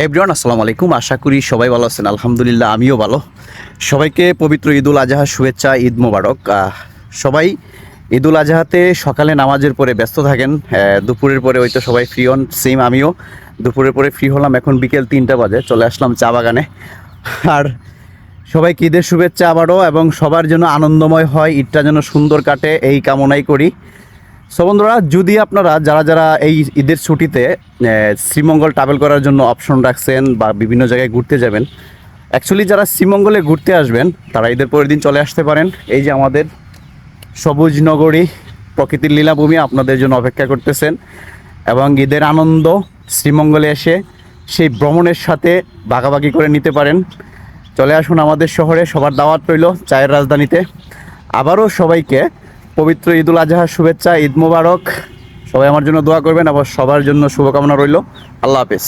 Everyone আসসালামু আলাইকুম। আশা করি সবাই ভালো আছেন। আলহামদুলিল্লাহ আমিও ভালো। সবাইকে পবিত্র ঈদুল আজহা শুভেচ্ছা, ঈদ মোবারক। সবাই ঈদুল আজহাতে সকালে নামাজের পরে ব্যস্ত থাকেন, দুপুরের পরে হয়তো সবাই ফ্রি হন। সেম আমিও দুপুরের পরে ফ্রি হলাম, এখন বিকেল 3টা বাজে, চলে আসলাম চা বাগানে। আর সবাইকে ঈদের শুভেচ্ছা আবারও, এবং সবার জন্য আনন্দময় হয়, ঈদটা যেন সুন্দর কাটে এই কামনাই করি। সো বন্ধুরা, যদি আপনারা যারা যারা এই ঈদের ছুটিতে শ্রীমঙ্গল ট্রাভেল করার জন্য অপশন রাখছেন বা বিভিন্ন জায়গায় ঘুরতে যাবেন, অ্যাকচুয়ালি যারা শ্রীমঙ্গলে ঘুরতে আসবেন তারা ঈদের পরের দিন চলে আসতে পারেন। এই যে আমাদের সবুজ নগরী, প্রকৃতির লীলাভূমি আপনাদের জন্য অপেক্ষা করতেছেন, এবং ঈদের আনন্দ শ্রীমঙ্গলে এসে সেই ভ্রমণের সাথে ভাগাভাগি করে নিতে পারেন। চলে আসুন আমাদের শহরে, সবার দাওয়াত রইল চায়ের রাজধানীতে। আবারও সবাইকে পবিত্র ঈদুল আজহার শুভেচ্ছা, ঈদ মোবারক। সবাই আমার জন্য দোয়া করবেন, আবার সবার জন্য শুভকামনা রইল। আল্লাহ হাফেজ।